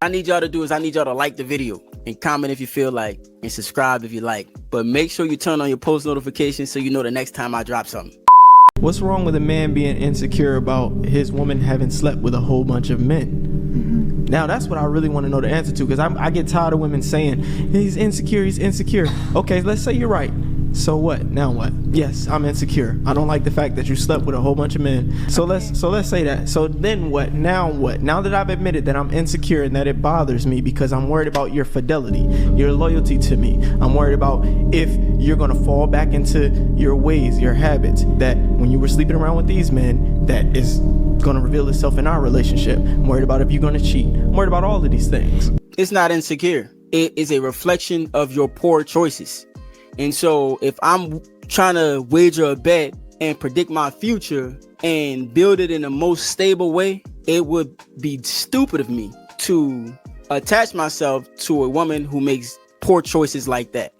I need y'all to like the video and comment if you feel like, and subscribe if you like. But make sure you turn on your post notifications so you know the next time I drop something. What's wrong with a man being insecure about his woman having slept with a whole bunch of men? Now that's what I really want to know the answer to, because I get tired of women saying he's insecure. Okay, let's say you're right. So what? Now what? Yes, I'm insecure. I don't like the fact that you slept with a whole bunch of men. So let's say that. So then what? Now what? Now that I've admitted that I'm insecure and that it bothers me because I'm worried about your fidelity, your loyalty to me. I'm worried about if you're gonna fall back into your ways, your habits, that when you were sleeping around with these men, that is gonna reveal itself in our relationship. I'm worried about if you're gonna cheat. I'm worried about all of these things. It's not insecure. It is a reflection of your poor choices. And so if I'm trying to wager a bet and predict my future and build it in the most stable way, it would be stupid of me to attach myself to a woman who makes poor choices like that.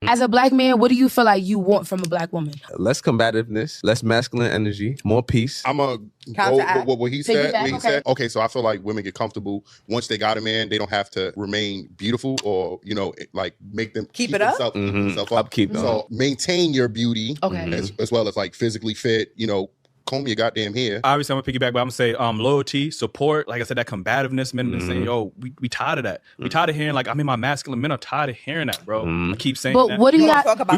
As a black man, what do you feel like you want from a black woman? Less combativeness, less masculine energy, more peace. I'm a go with what he said. Okay, so I feel like women get comfortable once they got a man. They don't have to remain beautiful or like make them keep themselves up. So maintain your beauty, as well as like physically fit. Comb your goddamn hair. Obviously, I'm gonna piggyback, but I'm gonna say loyalty, support. Like I said, that combativeness. Men saying, "Yo, we tired of that. We tired of hearing like I'm in my masculine." Men are tired of hearing that, bro. I keep saying that. But what do you got?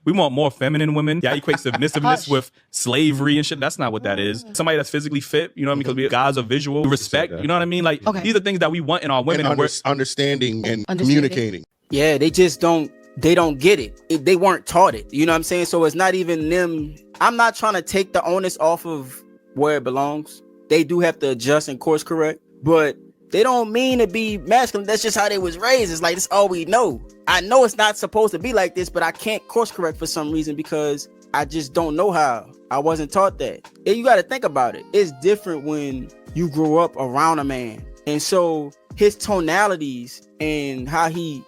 We want more feminine women. Yeah, equate submissiveness with slavery and shit. That's not what that is. Somebody that's physically fit. You know what I mean? Because we guys are visual. Respect. You know what I mean? Like these are things that we want in our women. And understanding and communicating. Yeah, they just don't. They don't get it. They weren't taught it. You know what I'm saying? So it's not even them. I'm not trying to take the onus off of where it belongs. They do have to adjust and course correct, but they don't mean to be masculine. That's just how they was raised. It's like, that's all we know. I know it's not supposed to be like this, but I can't course correct for some reason because I just don't know how. I wasn't taught that. And you got to think about it. It's different when you grew up around a man. And so his tonalities and how he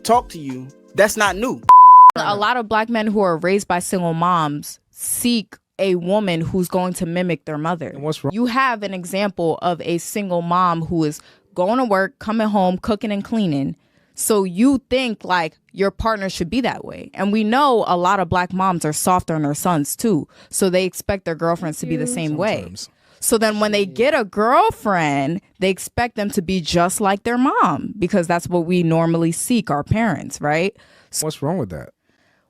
talked to you, that's not new. A lot of black men who are raised by single moms seek a woman who's going to mimic their mother. And what's wrong? You have an example of a single mom who is going to work, coming home, cooking and cleaning. So you think like your partner should be that way. And we know a lot of black moms are softer on their sons too. So they expect their girlfriends to be the same way. So then when they get a girlfriend, they expect them to be just like their mom because that's what we normally seek, our parents, right? What's wrong with that?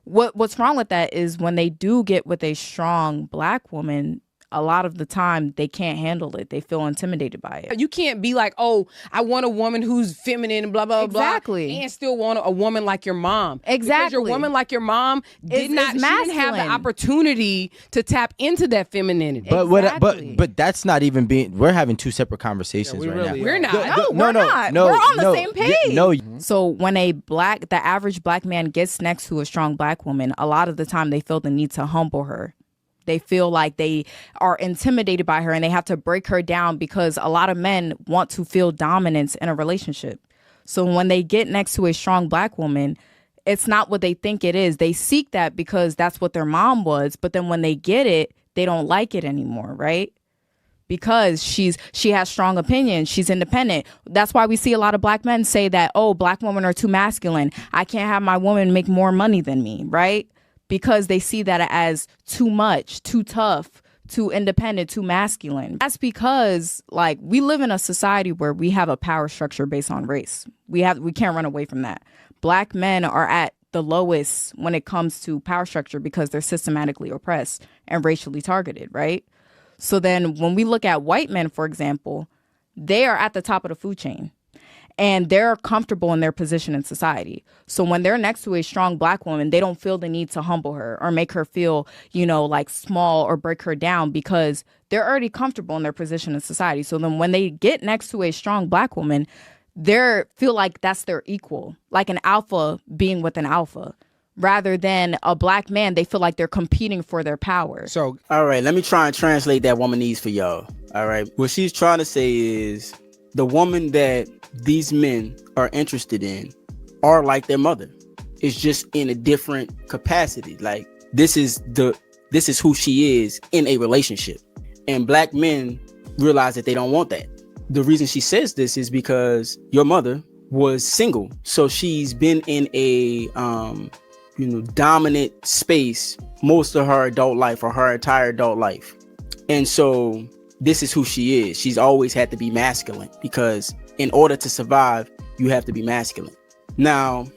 What's wrong with that is when they do get with a strong black woman, a lot of the time they can't handle it. They feel intimidated by it. You can't be like, oh, I want a woman who's feminine and blah, blah, blah. And still want a woman like your mom. Exactly. Because your woman like your mom she didn't have the opportunity to tap into that femininity. But that's not even being, we're having two separate conversations right now. We're not. We're not. We're on the same page. So when the average black man gets next to a strong black woman, a lot of the time they feel the need to humble her. They feel like they are intimidated by her and they have to break her down because a lot of men want to feel dominance in a relationship. So when they get next to a strong black woman, it's not what they think it is. They seek that because that's what their mom was. But then when they get it, they don't like it anymore, right? Because she has strong opinions. She's independent. That's why we see a lot of black men say that, oh, black women are too masculine. I can't have my woman make more money than me, right? Because they see that as too much, too tough, too independent, too masculine. That's because like we live in a society where we have a power structure based on race. We can't run away from that. Black men are at the lowest when it comes to power structure because they're systematically oppressed and racially targeted, right? So then when we look at white men, for example, they are at the top of the food chain. And they're comfortable in their position in society. So when they're next to a strong black woman, they don't feel the need to humble her or make her feel, like small or break her down because they're already comfortable in their position in society. So then when they get next to a strong black woman, they feel like that's their equal, like an alpha being with an alpha. Rather than a black man, they feel like they're competing for their power. So, all right, let me try and translate that womanese for y'all. All right. What she's trying to say is the woman that these men are interested in are like their mother. It's just in a different capacity. Like this is who she is in a relationship. And black men realize that they don't want that. the reason she says this is because your mother was single, so she's been in a dominant space most of her adult life, or her entire adult life. And so this is who she is. She's always had to be masculine, because in order to survive, you have to be masculine. Now,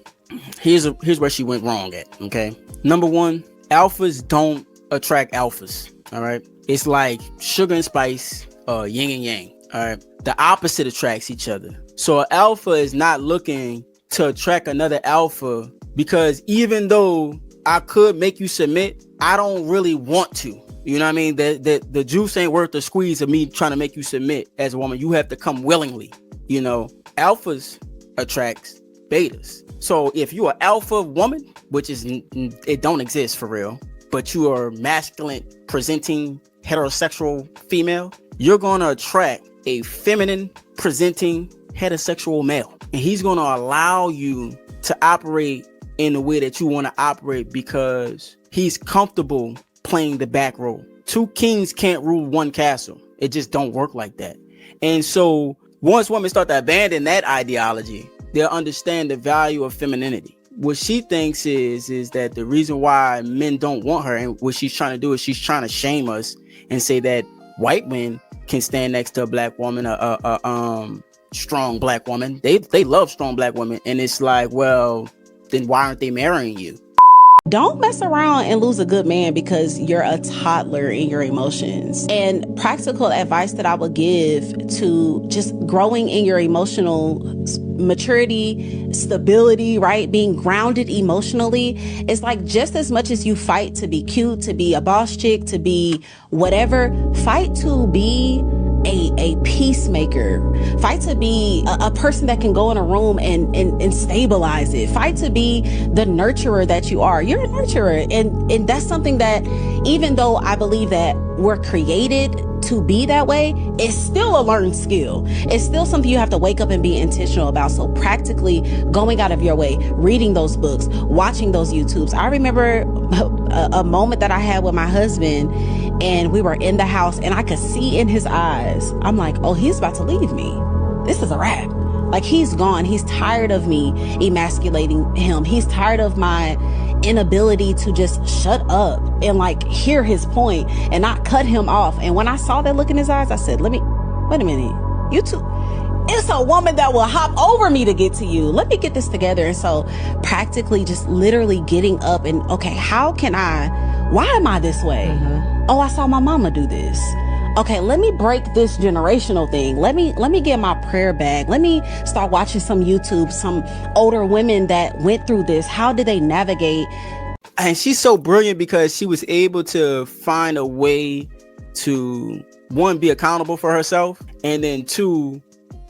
here's where she went wrong at, okay? Number one, alphas don't attract alphas, all right? It's like sugar and spice, yin and yang, all right? The opposite attracts each other. So an alpha is not looking to attract another alpha, because even though I could make you submit, I don't really want to. You know what I mean? The juice ain't worth the squeeze of me trying to make you submit as a woman. You have to come willingly. You know, alphas attracts betas. So if you're an alpha woman, which is, it don't exist for real, but you are masculine presenting heterosexual female, you're going to attract a feminine presenting heterosexual male. And he's going to allow you to operate in the way that you want to operate, because he's comfortable playing the back role. Two kings can't rule one castle. It just don't work like that. And so once women start to abandon that ideology, they'll understand the value of femininity. What she thinks is that the reason why men don't want her, and what she's trying to do is she's trying to shame us and say that white men can stand next to a black woman, a strong black woman. They love strong black women. And it's like, well, then why aren't they marrying you? Don't mess around and lose a good man because you're a toddler in your emotions. And practical advice that I would give to just growing in your emotional maturity, stability, right? Being grounded emotionally. It's like, just as much as you fight to be cute, to be a boss chick, to be whatever, fight to be a peacemaker. Fight to be a person that can go in a room and stabilize it. Fight to be the nurturer that you are. You're a nurturer. And that's something that, even though I believe that we're created to be that way, it's still a learned skill. It's still something you have to wake up and be intentional about. So practically going out of your way, reading those books, watching those YouTubes. I remember a moment that I had with my husband, and we were in the house, and I could see in his eyes, I'm like, oh, he's about to leave me. This is a wrap. Like, he's gone. He's tired of me emasculating him. He's tired of my inability to just shut up and like hear his point and not cut him off. And when I saw that look in his eyes, I said, wait a minute, you two, it's a woman that will hop over me to get to you. Let me get this together. And so practically just literally getting up and, okay, why am I this way? Mm-hmm. Oh, I saw my mama do this. Okay, let me break this generational thing. Let me get my prayer bag. Let me start watching some YouTube, some older women that went through this. How did they navigate? And she's so brilliant because she was able to find a way to, one, be accountable for herself, and then two,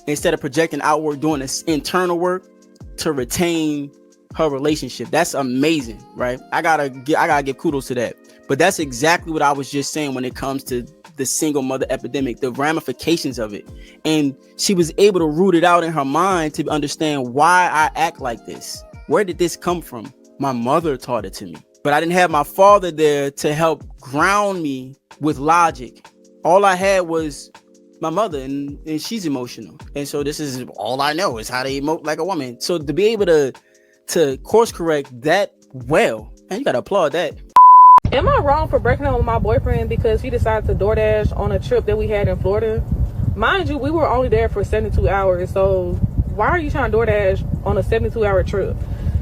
instead of projecting outward, doing this internal work to retain her relationship. That's amazing, right? I gotta give kudos to that. But that's exactly what I was just saying when it comes to the single mother epidemic, the ramifications of it. And she was able to root it out in her mind to understand why I act like this. Where did this come from? My mother taught it to me, but I didn't have my father there to help ground me with logic. All I had was my mother, and she's emotional. And so this is all I know is how to emote like a woman. So to be able to course correct that well, man, you gotta applaud that. Am I wrong for breaking up with my boyfriend because he decided to DoorDash on a trip that we had in Florida? Mind you, we were only there for 72 hours. So why are you trying to DoorDash on a 72-hour trip?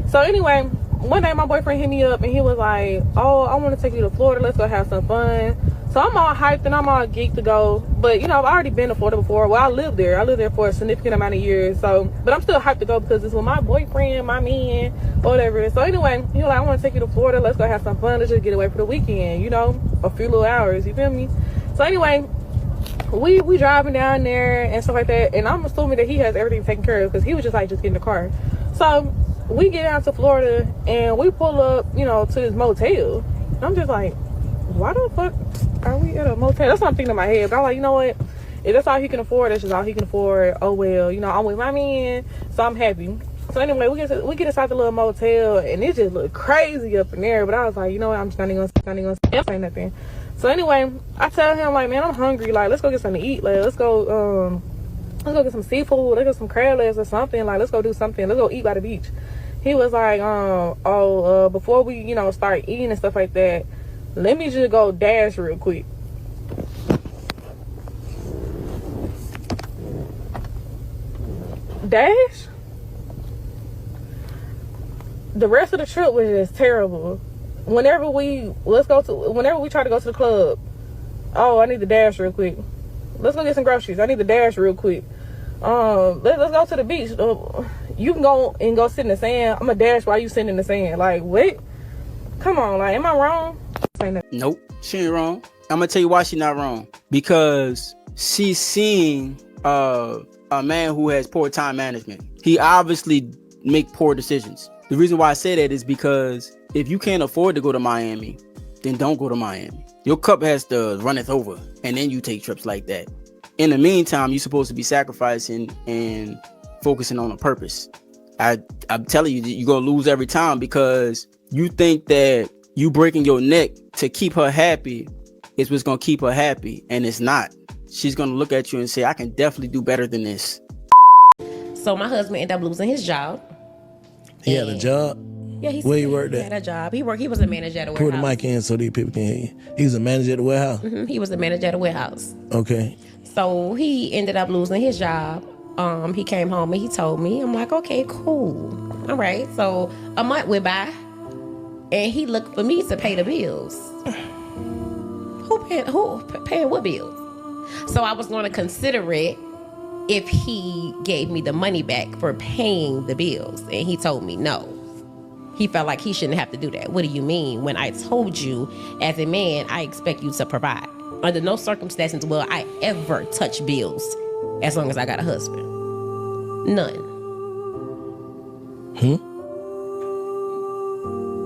So anyway, one day my boyfriend hit me up and he was like, oh, I want to take you to Florida. Let's go have some fun. So I'm all hyped and I'm all geeked to go. But, you know, I've already been to Florida before. Well, I lived there. I lived there for a significant amount of years. So, but I'm still hyped to go because it's with my boyfriend, my man, whatever. So anyway, he was like, I want to take you to Florida. Let's go have some fun. Let's just get away for the weekend, you know, a few little hours. You feel me? So anyway, we driving down there and stuff like that. And I'm assuming that he has everything taken care of because he was just like, just get in the car. So we get down to Florida and we pull up, you know, to this motel. And I'm just like, why the fuck are we at a motel? That's what I'm thinking in my head. But I'm like, you know what? If that's all he can afford, that's just all he can afford. Oh well, you know, I'm with my man, so I'm happy. So anyway, we get inside the little motel, and it just looked crazy up in there. But I was like, you know what? I'm just not even gonna say nothing. So anyway, I tell him like, man, I'm hungry. Like, let's go get something to eat. Like, let's go let's go get some seafood, let's get some crab legs or something. Like, let's go do something. Let's go eat by the beach. He was like, before we, you know, start eating and stuff like that, let me just go dash real quick. Dash? The rest of the trip was just terrible. Whenever we try to go to the club, oh, I need to dash real quick. Let's go get some groceries. I need to dash real quick. Let's go to the beach. You can go sit in the sand. I'm gonna dash while you sitting in the sand. Like, what? Come on, like, am I wrong? Nope, she ain't wrong. I'm gonna tell you why she's not wrong. Because she's seeing a man who has poor time management. He obviously make poor decisions. The reason why I say that is because if you can't afford to go to Miami, then don't go to Miami. Your cup has to runneth over, and then you take trips like that. In the meantime, you're supposed to be sacrificing and focusing on a purpose. I'm telling you that you're gonna lose every time because you think that you breaking your neck to keep her happy is what's gonna keep her happy, and it's not. She's gonna look at you and say, I can definitely do better than this. So my husband ended up losing his job. He had a job? Yeah, where he worked at? He had a job. He was a manager at a warehouse. Put the mic in so these people can hear you. He was a manager at the warehouse? Mm-hmm. He was a manager at a warehouse. Okay. So he ended up losing his job. He came home and he told me. I'm like, okay, cool. All right. So a month went by and he looked for me to pay the bills. Who paying what bills? So I was going to consider it if he gave me the money back for paying the bills. And he told me no. He felt like he shouldn't have to do that. What do you mean? When I told you, as a man, I expect you to provide. Under no circumstances will I ever touch bills as long as I got a husband. None.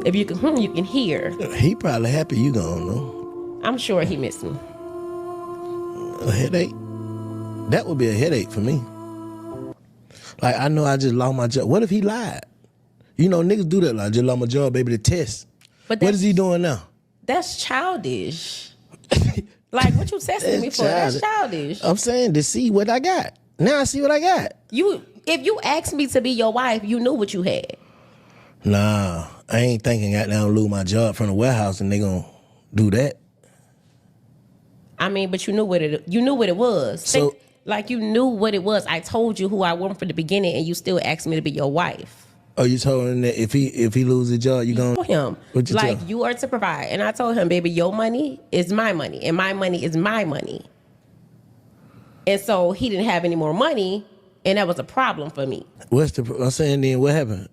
If you can, you can hear. He probably happy you gone, though. I'm sure he missed me. A headache? That would be a headache for me. Like, I know I just lost my job. What if he lied? You know, niggas do that. Like, I just lost my job, baby, to test. But what is he doing now? That's childish. Like, what you testing me for? That's childish. I'm saying to see what I got. Now I see what I got. If you asked me to be your wife, you knew what you had. Nah, I ain't thinking I down lose my job from the warehouse and they gonna do that. I mean, but you knew what it was. So, like you knew what it was. I told you who I was from the beginning, and you still asked me to be your wife. Oh, you told him that if he lose his job, you gonna told him what you like tell? You are to provide, and I told him, baby, your money is my money, and my money is my money. And so he didn't have any more money, and that was a problem for me. I'm saying then what happened?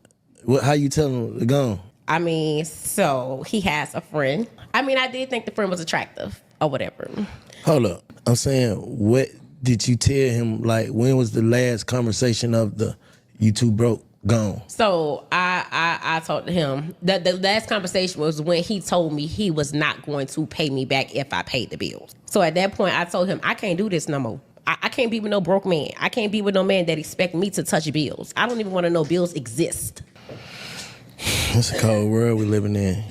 How you tell him to go? I mean, so he has a friend. I mean, I did think the friend was attractive or whatever. Hold up. I'm saying, what did you tell him? Like, when was the last conversation of the you two broke gone? So I told him that the last conversation was when he told me he was not going to pay me back if I paid the bills. So at that point, I told him, I can't do this no more. I can't be with no broke man. I can't be with no man that expect me to touch bills. I don't even want to know bills exist. It's a cold world we're living in.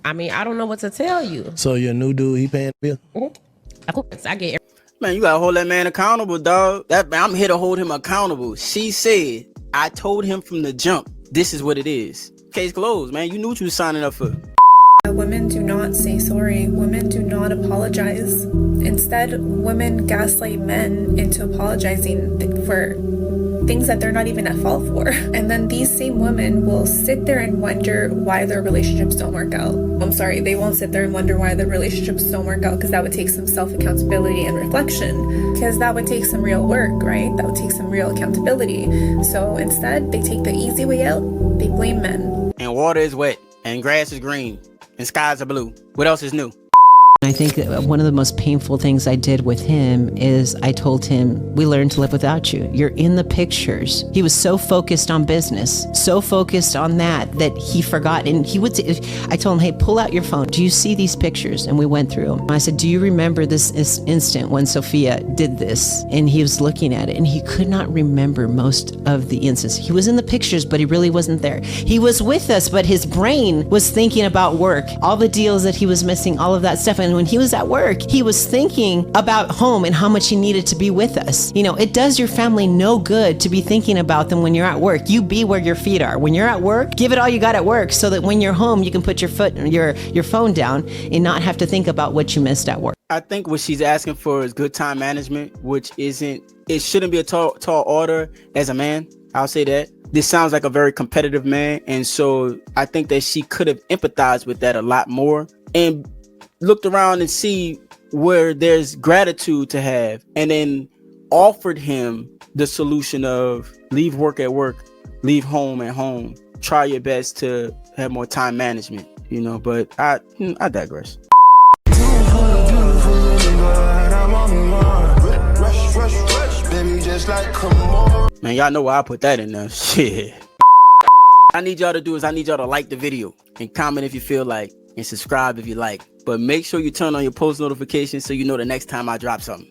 I mean, I don't know what to tell you. So your new dude, he paying the bill? Mm-hmm. Of course, I get. Man, you gotta hold that man accountable, dog. I'm here to hold him accountable. She said, I told him from the jump, this is what it is. Case closed, man. You knew what you were signing up for. Women do not say sorry. Women do not apologize. Instead, women gaslight men into apologizing for things that they're not even at fault for. And then these same women will sit there and wonder why their relationships don't work out. I'm sorry, they won't sit there and wonder why their relationships don't work out, because that would take some self-accountability and reflection, because that would take some real work, right? That would take some real accountability. So instead, they take the easy way out. They blame men. And water is wet, and grass is green, and skies are blue. What else is new? I think one of the most painful things I did with him is I told him, we learned to live without you. You're in the pictures. He was so focused on business, so focused on that he forgot. And I told him, hey, pull out your phone. Do you see these pictures? And we went through them. I said, do you remember this instant when Sophia did this? And he was looking at it and he could not remember most of the instances. He was in the pictures, but he really wasn't there. He was with us, but his brain was thinking about work, all the deals that he was missing, all of that stuff. And husband, when he was at work, he was thinking about home and how much he needed to be with us. You know, it does your family no good to be thinking about them when you're at work. You be where your feet are. When you're at work, give it all you got at work so that when you're home, you can put your phone down and not have to think about what you missed at work. I think what she's asking for is good time management, which it shouldn't be a tall order as a man. I'll say that. This sounds like a very competitive man. And so I think that she could have empathized with that a lot more and looked around and see where there's gratitude to have, and then offered him the solution of leave work at work, leave home at home, try your best to have more time management, you know, but I digress. Man, y'all know why I put that in there. Shit. I need y'all to like the video and comment if you feel like, and subscribe if you like. But make sure you turn on your post notifications so you know the next time I drop something.